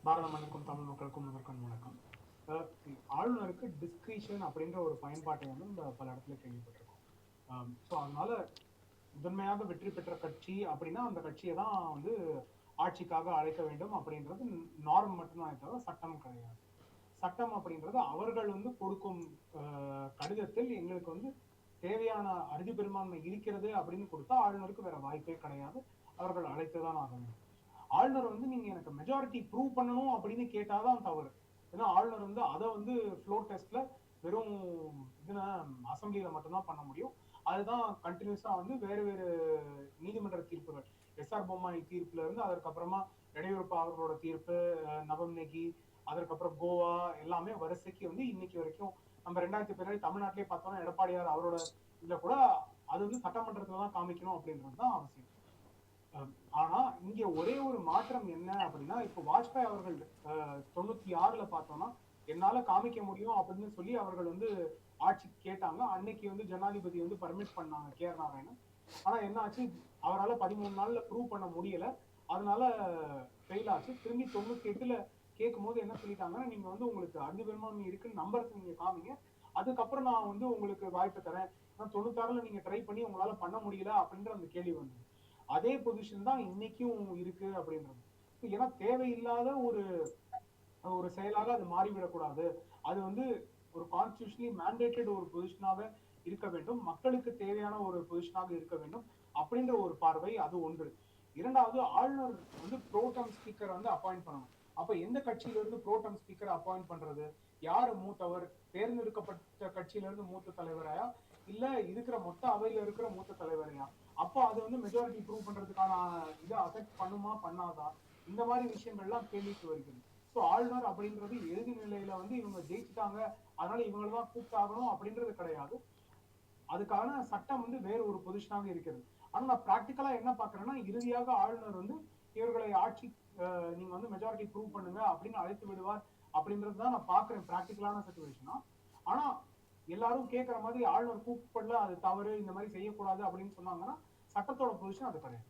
பாரத மண்ணுக்கும் தமிழ் மக்களுக்கும் முதற்கண் வணக்கம். ஆளுநருக்கு டிஸ்கிரிஷன் அப்படின்ற ஒரு பயன்பாட்டை வந்து இந்த பல இடத்துல கேள்விப்பட்டிருக்கோம். ஸோ அதனால முதன்மையாக வெற்றி பெற்ற கட்சி அப்படின்னா அந்த கட்சியை தான் வந்து ஆட்சிக்காக அழைக்க வேண்டும் அப்படின்றது நார்ம் மட்டும்தான், தவிர சட்டம் கிடையாது. சட்டம் அப்படின்றது அவர்கள் வந்து கொடுக்கும் கடிதத்தில் எங்களுக்கு வந்து தேவையான அறுதி பெரும்பான்மை இருக்கிறது அப்படின்னு கொடுத்தா ஆளுநருக்கு வேற வாய்ப்பே கிடையாது. அவர்கள் அழைத்துதான் ஆக வேண்டும். ஆளுநர் வந்து நீங்க எனக்கு மெஜாரிட்டி ப்ரூவ் பண்ணணும் அப்படின்னு கேட்டாதான் தவறு. ஏன்னா ஆளுநர் வந்து அதை வந்து ஃப்ளோர் டெஸ்ட்ல வெறும் இதுல அசம்பிளியில மட்டும்தான் பண்ண முடியும். அதுதான் கண்டினியூஸா வந்து வேறு வேறு நீதிமன்ற தீர்ப்புகள், எஸ்ஆர் பொம்மாய் தீர்ப்புல இருந்து அதற்கப்புறமா எடியூரப்பா அவர்களோட தீர்ப்பு, நவம் நெகி, அதற்கப்புறம் கோவா எல்லாமே வரிசைக்கு வந்து இன்னைக்கு வரைக்கும் நம்ம 2000 பின்னாடி தமிழ்நாட்டிலே பார்த்தோம்னா எடப்பாடியார் அவரோட இதுல கூட அது வந்து சட்டமன்றத்துல தான் காமிக்கணும் அப்படின்றதுதான் அவசியம். ஆனா இங்க ஒரே ஒரு மாற்றம் என்ன அப்படின்னா, இப்ப வாஜ்பாய் அவர்கள் 96ல பார்த்தோம்னா என்னால காமிக்க முடியும் அப்படின்னு சொல்லி அவர்கள் வந்து ஆட்சிக்கு கேட்டாங்க. அன்னைக்கு வந்து ஜனாதிபதி வந்து பர்மிட் பண்ணாங்க கே.ஆர். நாராயணன். ஆனா என்ன ஆச்சு, அவரால் 13 நாள்ல ப்ரூவ் பண்ண முடியல. அதனால ஃபெயில் ஆச்சு. திரும்பி 98ல கேட்கும் போது என்ன சொல்லிட்டாங்கன்னா, நீங்க வந்து உங்களுக்கு அறுதி பெரும்பான்மை இருக்குன்னு நம்பருக்கு நீங்க காமிங்க, அதுக்கப்புறம் நான் வந்து உங்களுக்கு வாய்ப்பு தரேன். 96ல நீங்க ட்ரை பண்ணி உங்களால பண்ண முடியல அப்படின்ற அந்த கேள்வி வந்தது. அதே பொசிஷன் தான் இன்னைக்கும் இருக்கு அப்படின்றது. ஏன்னா தேவையில்லாத ஒரு ஒரு செயலாக அது மாறிவிடக்கூடாது. அது வந்து ஒரு கான்ஸ்டிடியூஷனலி மேண்டேட்டட் ஒரு பொசிஷனாக இருக்க வேண்டும். மக்களுக்கு தேவையான ஒரு பொசிஷனாக இருக்க வேண்டும் அப்படின்ற ஒரு பார்வை அது ஒன்று. இரண்டாவது, ஆளுநர் வந்து புரோட்டம் ஸ்பீக்கர் வந்து அப்பாயிண்ட் பண்ணணும். அப்ப எந்த கட்சியில இருந்து புரோட்டம் ஸ்பீக்கர் அப்பாயிண்ட் பண்றது? யாரு மூத்தவர்? தேர்ந்தெடுக்கப்பட்ட கட்சியில இருந்து மூத்த தலைவரையா, இல்ல இருக்கிற மொத்த அவையில இருக்கிற மூத்த தலைவரையா? அப்போ அது வந்து மெஜாரிட்டி ப்ரூவ் பண்றதுக்கான இதை அஃபெக்ட் பண்ணுமா பண்ணாதா? இந்த மாதிரி விஷயங்கள்லாம் கேள்விக்கு வருகிறது. ஸோ ஆளுநர் அப்படின்றது இறுதி நிலையில வந்து இவங்க ஜெயிச்சுட்டாங்க, அதனால இவங்களதான் கூப்பிட்டாகணும் அப்படின்றது கிடையாது. அதுக்கான சட்டம் வந்து வேறு ஒரு பொசிஷனாக இருக்கிறது. ஆனா நான் பிராக்டிக்கலா என்ன பாக்குறேன்னா, இறுதியாக ஆளுநர் வந்து இவர்களை ஆட்சி நீங்க வந்து மெஜாரிட்டி ப்ரூவ் பண்ணுங்க அப்படின்னு அழைத்து விடுவார் அப்படின்றதுதான் நான் பாக்குறேன் பிராக்டிக்கலான சிச்சுவேஷனா. ஆனா எல்லாரும் கேட்கிற மாதிரி ஆளுநர் கூப்பிடல, அது தவறு, இந்த மாதிரி செய்யக்கூடாது அப்படின்னு சொன்னாங்கன்னா சட்டத்தோட பொசிஷன் அது கிடையாது.